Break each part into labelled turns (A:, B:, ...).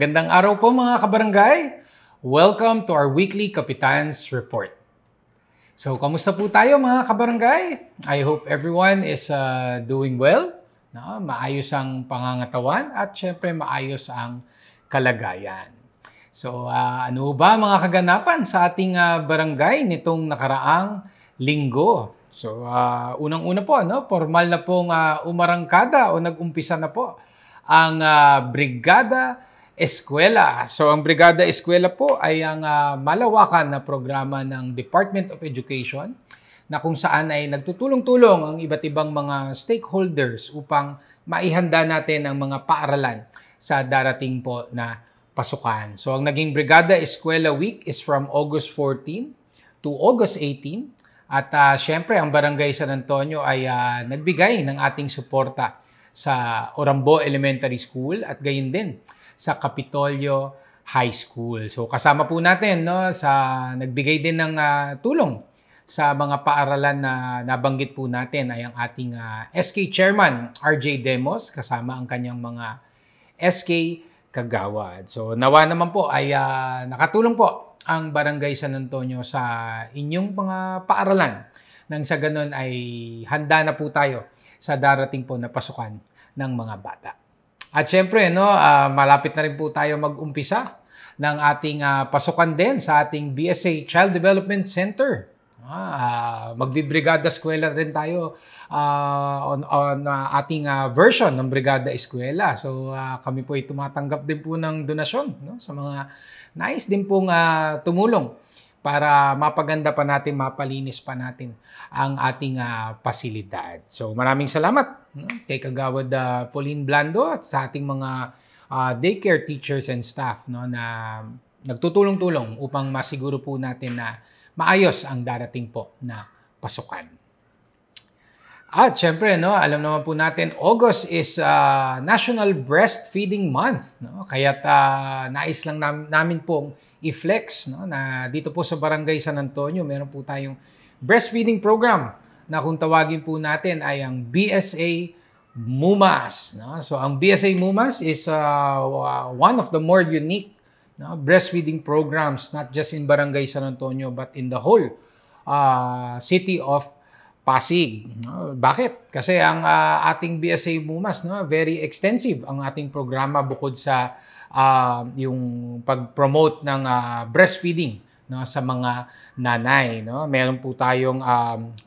A: Magandang araw po mga kabarangay. Welcome to our weekly Kapitan's Report. So, kamusta po tayo mga kabarangay? I hope everyone is doing well. No? Maayos ang pangangatawan at syempre maayos ang kalagayan. So, ano ba mga kaganapan sa ating barangay nitong nakaraang linggo? So, unang-una po, formal na pong umarangkada o nag-umpisa na po ang Brigada Eskwela. So, ang Brigada Eskwela po ay ang malawakan na programa ng Department of Education na kung saan ay nagtutulong-tulong ang iba't ibang mga stakeholders upang maihanda natin ang mga paaralan sa darating po na pasukan. So, ang naging Brigada Eskwela Week is from August 14 to August 18. At syempre, ang Barangay San Antonio ay nagbigay ng ating suporta sa Orambo Elementary School at gayon din sa Capitolio High School. So kasama po natin sa nagbigay din ng tulong sa mga paaralan na nabanggit po natin ay ang ating SK Chairman RJ Demos kasama ang kanyang mga SK Kagawad. So nawa naman po ay nakatulong po ang Barangay San Antonio sa inyong mga paaralan nang sa ganun ay handa na po tayo sa darating po na pasukan ng mga bata. At syempre, malapit na rin po tayo mag-umpisa ng ating pasukan din sa ating BSA Child Development Center. Magbibrigada Eskwela rin tayo on ating version ng Brigada Eskwela. So kami po ay tumatanggap din po ng donasyon sa mga nais din pong tumulong para mapaganda pa natin, mapalinis pa natin ang ating pasilidad. So maraming salamat kay Kagawad Pauline Blando at sa ating mga daycare teachers and staff na nagtutulong-tulong upang masiguro po natin na maayos ang darating po na pasukan. At syempre, alam naman po natin, August is National Breastfeeding Month. Kaya't nais lang namin pong i-flex na dito po sa Barangay San Antonio, meron po tayong breastfeeding program na kung tawagin po natin ay ang BSA MUMAS. So ang BSA MUMAS is one of the more unique breastfeeding programs not just in Barangay San Antonio but in the whole city of Pasig. Bakit? Kasi ang ating BSA MUMAS very extensive ang ating programa bukod sa yung pag-promote ng breastfeeding sa mga nanay. Meron po tayong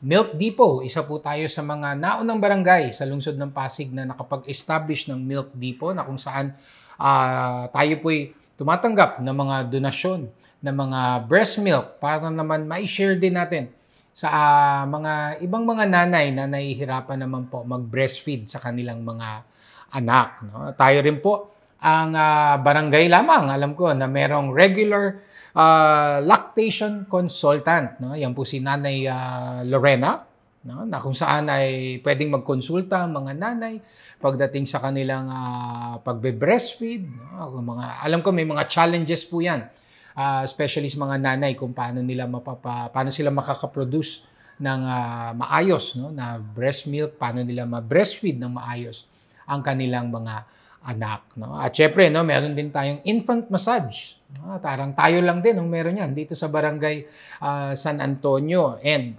A: Milk Depot. Isa po tayo sa mga naunang barangay sa lungsod ng Pasig na nakapag-establish ng Milk Depot na kung saan tayo po'y tumatanggap ng mga donasyon ng mga breast milk para naman ma-share din natin sa mga ibang mga nanay na nahihirapan naman po mag-breastfeed sa kanilang mga anak. Tayo rin po ang barangay lamang, alam ko, na merong regular lactation consultant. Yan po si Nanay Lorena, na kung saan ay pwedeng magkonsulta ang mga nanay pagdating sa kanilang pagbe-breastfeed. Alam ko may mga challenges po yan, especially sa mga nanay kung paano sila makakaproduce ng maayos na breast milk, paano nila ma-breastfeed ng maayos ang kanilang mga anak. At syempre, meron din tayong infant massage. Tarang tayo lang din meron yan dito sa Barangay San Antonio. And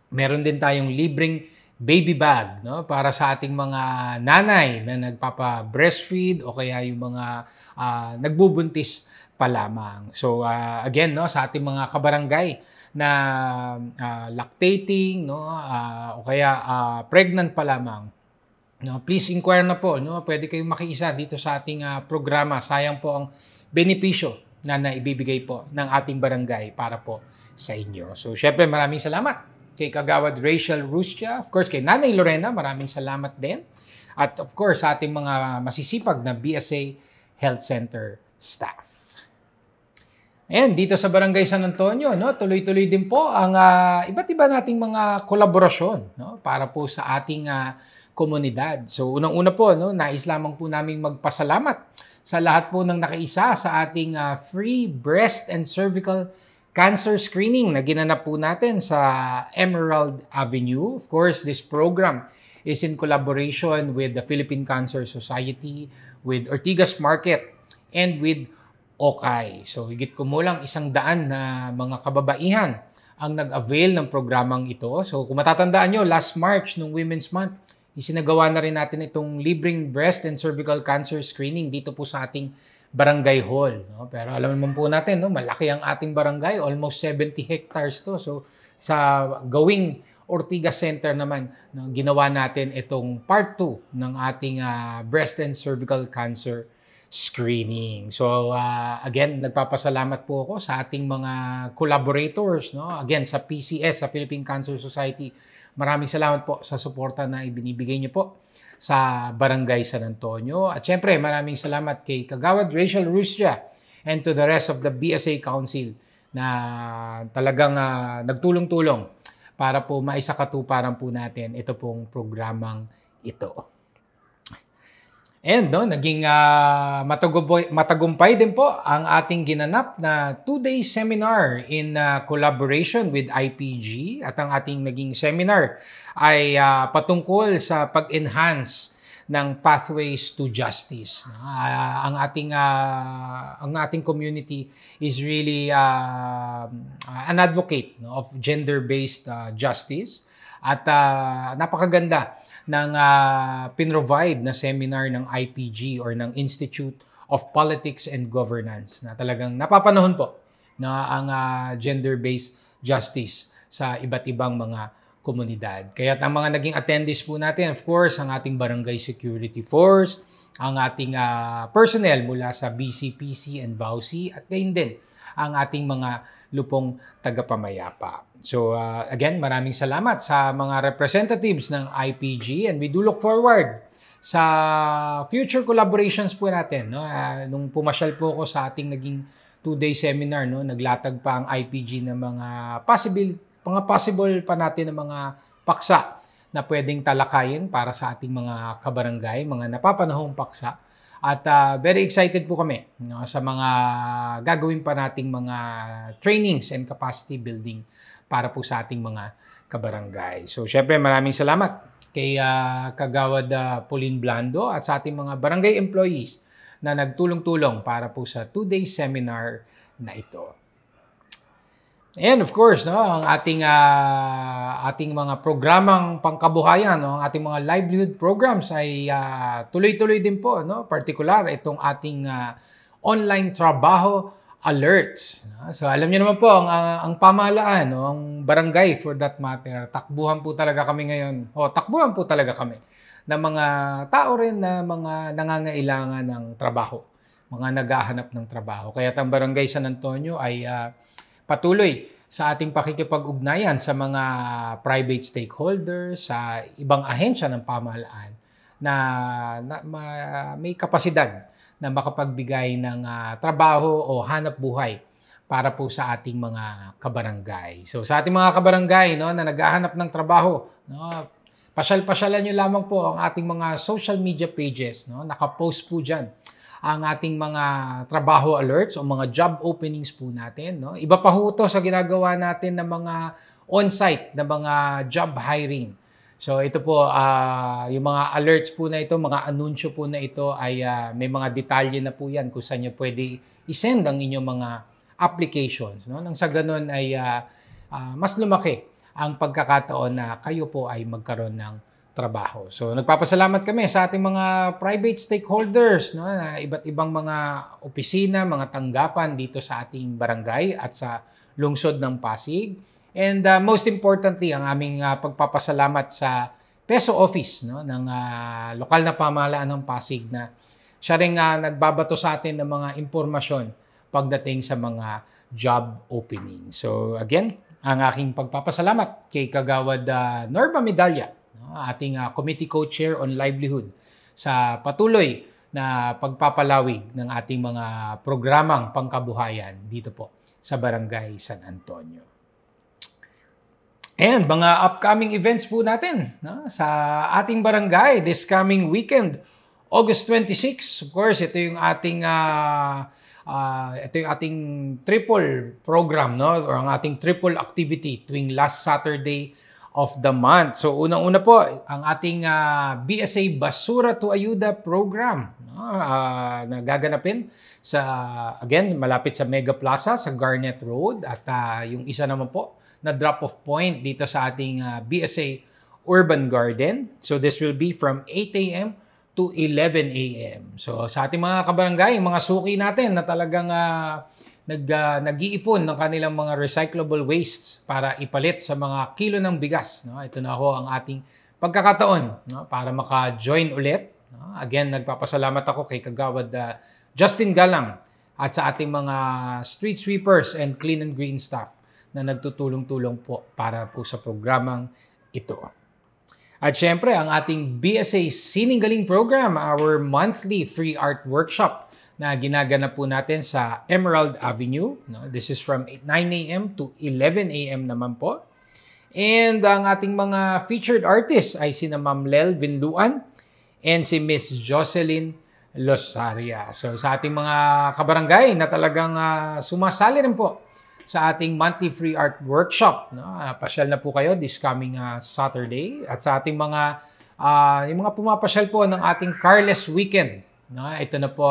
A: meron din tayong libreng baby bag para sa ating mga nanay na nagpapa-breastfeed o kaya yung mga nagbubuntis pa lamang. So again, sa ating mga kabarangay na lactating o kaya pregnant pa lamang, please inquire na po. Pwede kayong makiisa dito sa ating programa. Sayang po ang benepisyo na naibibigay po ng ating barangay para po sa inyo. So, syempre, maraming salamat kay Kagawad Rachel Rustia. Of course, kay Nanay Lorena, maraming salamat din. At of course, sa ating mga masisipag na BSA Health Center staff. And dito sa Barangay San Antonio, tuloy-tuloy din po ang iba't iba nating mga kolaborasyon para po sa ating komunidad. So unang-una po, nais lamang po naming magpasalamat sa lahat po ng nakiisa sa ating free breast and cervical cancer screening na ginanap po natin sa Emerald Avenue. Of course, this program is in collaboration with the Philippine Cancer Society, with Ortigas Market, and with Okay. So higit kumulang 100 na mga kababaihan ang nag-avail ng programang ito. So kung matatandaan nyo, last March nung Women's Month, isinagawa na rin natin itong libreng breast and cervical cancer screening dito po sa ating barangay hall. No? Pero alam naman po natin, no? Malaki ang ating barangay, almost 70 hectares to. So sa gawing Ortigas Center naman, no, ginawa natin itong part 2 ng ating breast and cervical cancer screening. So again, nagpapasalamat po ako sa ating mga collaborators, no? Again, sa PCS, sa Philippine Cancer Society. Maraming salamat po sa suporta na ibinibigay niyo po sa Barangay San Antonio. At syempre, maraming salamat kay Kagawad Rachel Rustia and to the rest of the BSA Council na talagang nagtulong-tulong para po maisakatuparan po natin ito pong programang ito. And no, naging matagumpay din po ang ating ginanap na 2-day seminar in collaboration with IPG. At ang ating naging seminar ay patungkol sa pag-enhance ng pathways to justice. Ang ating community is really an advocate of gender-based justice. At napakaganda ng pinrovide na seminar ng IPG or ng Institute of Politics and Governance na talagang napapanahon po na ang gender-based justice sa iba't ibang mga komunidad. Kaya ang mga naging attendees po natin, of course, ang ating Barangay Security Force, ang ating personnel mula sa BCPC and BAUSI, at gayon din ang ating mga lupong tagapamayapa. So again, maraming salamat sa mga representatives ng IPG and we do look forward sa future collaborations po natin. No? Nung pumasyal po ako sa ating naging 2-day seminar, no? Naglatag pa ang IPG ng mga possible pa natin ng mga paksa na pwedeng talakayin para sa ating mga kabarangay, mga napapanahong paksa. At very excited po kami, no, sa mga gagawin pa nating mga trainings and capacity building para po sa ating mga kabarangay. So syempre maraming salamat kay Kagawad Pauline Blando at sa ating mga barangay employees na nagtulong-tulong para po sa 2-day seminar na ito. And of course, no, ang ating mga programang pangkabuhayan, no, ang ating mga livelihood programs ay tuloy-tuloy din po, no, particular itong ating online trabaho alerts. So alam niyo naman po ang pamahalaan, no, ang barangay for that matter, takbuhan po talaga kami ngayon. Takbuhan po talaga kami ng mga tao rin na mga nangangailangan ng trabaho, mga naghahanap ng trabaho. Kaya ang Barangay San Antonio ay patuloy sa ating pakikipag-ugnayan sa mga private stakeholders, sa ibang ahensya ng pamahalaan na may kapasidad na makapagbigay ng trabaho o hanap buhay para po sa ating mga kabarangay. So sa ating mga kabarangay, no, na naghahanap ng trabaho, no, pasyal-pasyalan nyo lamang po ang ating mga social media pages. No? Nakapost po dyan ang ating mga trabaho alerts o mga job openings po natin. No? Iba pa ho ito sa ginagawa natin ng mga on-site na mga job hiring. So ito po, yung mga alerts po na ito, mga anunsyo po na ito ay may mga detalye na po yan kung saan nyo pwede isend ang inyong mga applications. No? Nang sa ganun ay mas lumaki ang pagkakataon na kayo po ay magkaroon ng trabaho. So nagpapasalamat kami sa ating mga private stakeholders, no, na iba't ibang mga opisina, mga tanggapan dito sa ating barangay at sa lungsod ng Pasig. And most importantly, ang aming pagpapasalamat sa PESO Office, no, ng lokal na pamahalaan ng Pasig na siya rin nagbabato sa atin ng mga impormasyon pagdating sa mga job opening. So again, ang aking pagpapasalamat kay Kagawad Norma Medalla, ating committee co-chair on livelihood, sa patuloy na pagpapalawig ng ating mga programang pangkabuhayan dito po sa Barangay San Antonio. And mga upcoming events po natin, no, sa ating barangay this coming weekend, August 26. Of course, ito yung ating triple program, no, or ang ating triple activity tuwing last Saturday of the month. So unang-una po, ang ating BSA Basura to Ayuda program, na gaganapin sa, again, malapit sa Mega Plaza sa Garnet Road, at yung isa naman po na drop-off point dito sa ating BSA Urban Garden. So this will be from 8 a.m. to 11 a.m. So sa ating mga kabarangay, mga suki natin na talagang nag-iipon ng kanilang mga recyclable wastes para ipalit sa mga kilo ng bigas. No? Ito na ho ang ating pagkakataon, no? Para maka-join ulit. No? Again, nagpapasalamat ako kay Kagawad Justin Galang at sa ating mga street sweepers and clean and green staff na nagtutulong-tulong po para po sa programang ito. At syempre, ang ating BSA Sining Galing program, our monthly free art workshop na ginaganap po natin sa Emerald Avenue. No? This is from 9 a.m. to 11 a.m. naman po. And ang ating mga featured artists ay sina Ma'am Lel Vinluan and si Miss Jocelyn Losaria. So sa ating mga kabarangay na talagang sumasali rin po sa ating monthly free art workshop, no? Pasyal na po kayo this coming Saturday. At sa ating mga yung mga pumapasyal po ng ating Carless Weekend, no? Ito na po,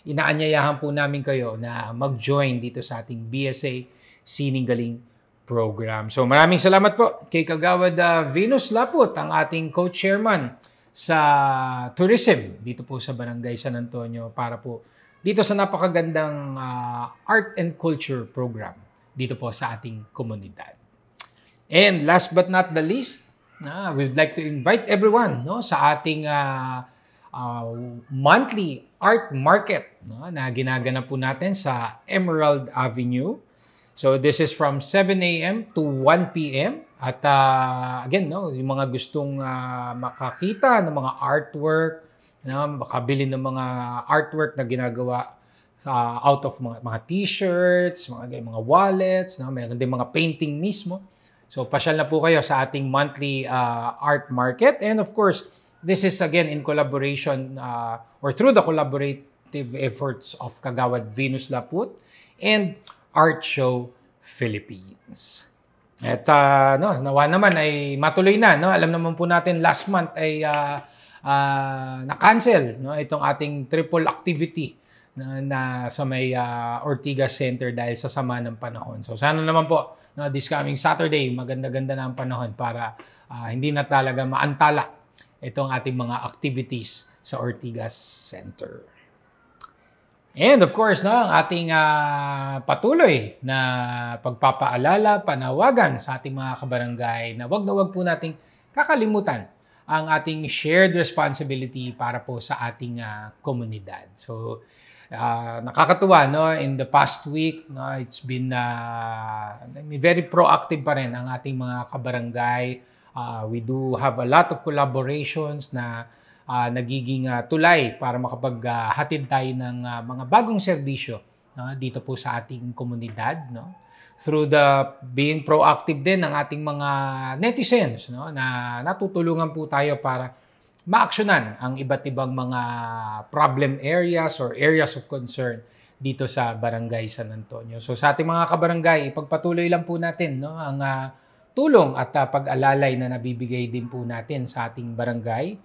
A: inaanyayahan po namin kayo na mag-join dito sa ating BSA Sining Galing program. So maraming salamat po kay Kagawad Venus Laput, ang ating co-chairman sa tourism dito po sa Barangay San Antonio, para po dito sa napakagandang art and culture program dito po sa ating komunidad. And last but not the least, we would like to invite everyone, no, sa ating monthly art market, no, na ginaganap po natin sa Emerald Avenue. So this is from 7 a.m. to 1 p.m. At again, no, yung mga gustong makakita ng mga artwork, no, makabili ng mga artwork na ginagawa out of mga t-shirts, mga wallets, no, mayroon din mga painting mismo. So pasyal na po kayo sa ating monthly art market. And of course, this is again in collaboration or through the collaborative efforts of Kagawad Venus Laput and Art Show Philippines. At nawa naman ay matuloy na, no? Alam naman po natin last month ay na-cancel, no, itong ating triple activity na sa may Ortigas Center dahil sa sama ng panahon. So sana naman po, no, this coming Saturday, maganda-ganda na ang panahon para hindi na talaga maantala itong ating mga activities sa Ortigas Center. And of course, no, ang ating patuloy na pagpapaalala, panawagan sa ating mga kabarangay na wag po nating kakalimutan ang ating shared responsibility para po sa ating komunidad. So, nakakatuwa, no, in the past week, no, it's been very proactive pa rin ang ating mga kabarangay. We do have a lot of collaborations na nagiging tulay para makapaghatid tayo ng mga bagong serbisyo, no, dito po sa ating komunidad, no? Through the being proactive din ng ating mga netizens, no, na natutulungan po tayo para maaksyonan ang iba't ibang mga problem areas or areas of concern dito sa Barangay San Antonio. So sa ating mga kabarangay, ipagpatuloy lang po natin, no, ang tulong at pag-alalay na nabibigay din po natin sa ating barangay.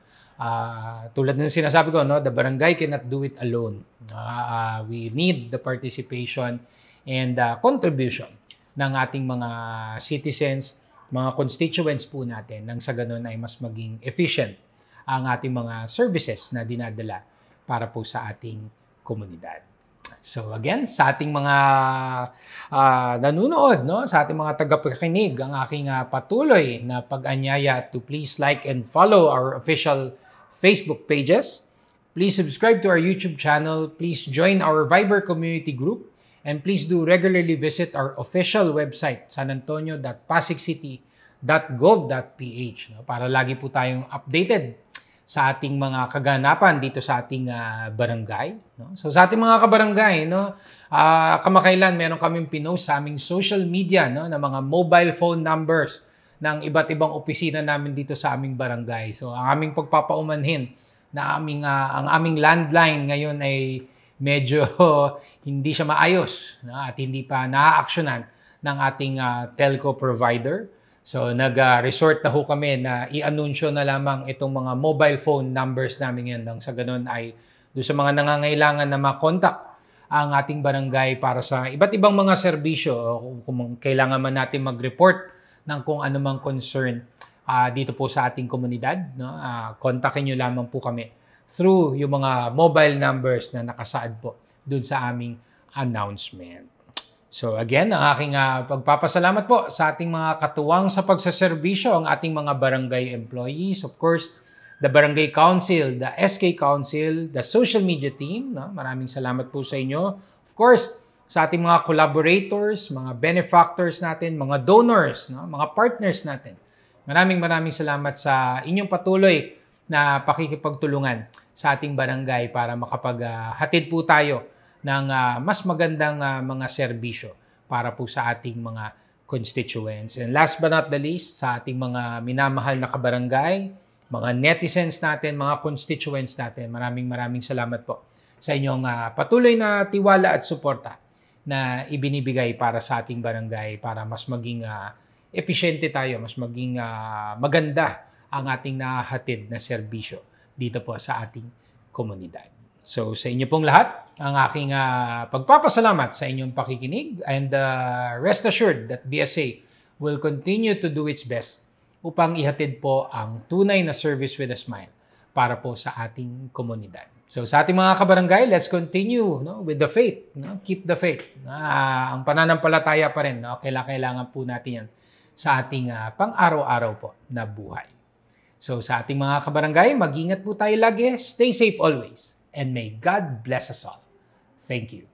A: Tulad ng sinasabi ko, no, the barangay cannot do it alone. We need the participation and contribution ng ating mga citizens, mga constituents po natin, nang sa ganun ay mas maging efficient ang ating mga services na dinadala para po sa ating komunidad. So again, sa ating mga nanunood, no, sa ating mga tagapakinig, ang aking patuloy na pag-anyaya to please like and follow our official Facebook pages. Please subscribe to our YouTube channel. Please join our Viber community group. And please do regularly visit our official website, sanantonio.pasigcity.gov.ph, no, para lagi po tayong updated sa ating mga kaganapan dito sa ating barangay. No? So sa ating mga kabarangay, no, kamakailan meron kaming pinost sa aming social media, no, na mga mobile phone numbers ng iba't ibang opisina namin dito sa aming barangay. So ang aming pagpapaumanhin na ang aming landline ngayon ay medyo hindi siya maayos, no? At hindi pa naaaksyonan ng ating telco provider. So nag-resort na ho kami na i-anunsyo na lamang itong mga mobile phone numbers namin yan. Nang sa ganun ay doon sa mga nangangailangan na makontak ang ating barangay para sa iba't ibang mga serbisyo. Kung kailangan man natin mag-report ng kung anumang concern dito po sa ating komunidad, no? Kontakin nyo lamang po kami through yung mga mobile numbers na nakasaad po doon sa aming announcement. So again, ang aking pagpapasalamat po sa ating mga katuwang sa pagsaserbisyo, ang ating mga barangay employees, of course, the Barangay Council, the SK Council, the social media team. No? Maraming salamat po sa inyo. Of course, sa ating mga collaborators, mga benefactors natin, mga donors, no? Mga partners natin. Maraming salamat sa inyong patuloy na pakikipagtulungan sa ating barangay para makapaghatid po tayo ng mas magandang mga serbisyo para po sa ating mga constituents. And last but not the least, sa ating mga minamahal na kabarangay, mga netizens natin, mga constituents natin, maraming salamat po sa inyong patuloy na tiwala at suporta na ibinibigay para sa ating barangay para mas maging episyente tayo, mas maging maganda ang ating nahahatid na serbisyo dito po sa ating komunidad. So sa inyo pong lahat, ang aking pagpapasalamat sa inyong pakikinig and rest assured that BSA will continue to do its best upang ihatid po ang tunay na service with a smile para po sa ating komunidad. So sa ating mga kabarangay, let's continue with the faith. Keep the faith. Ang pananampalataya pa rin. Kailangan po natin yan sa ating pang-araw-araw po na buhay. So sa ating mga kabarangay, mag-ingat po tayo lagi. Stay safe always. And may God bless us all. Thank you.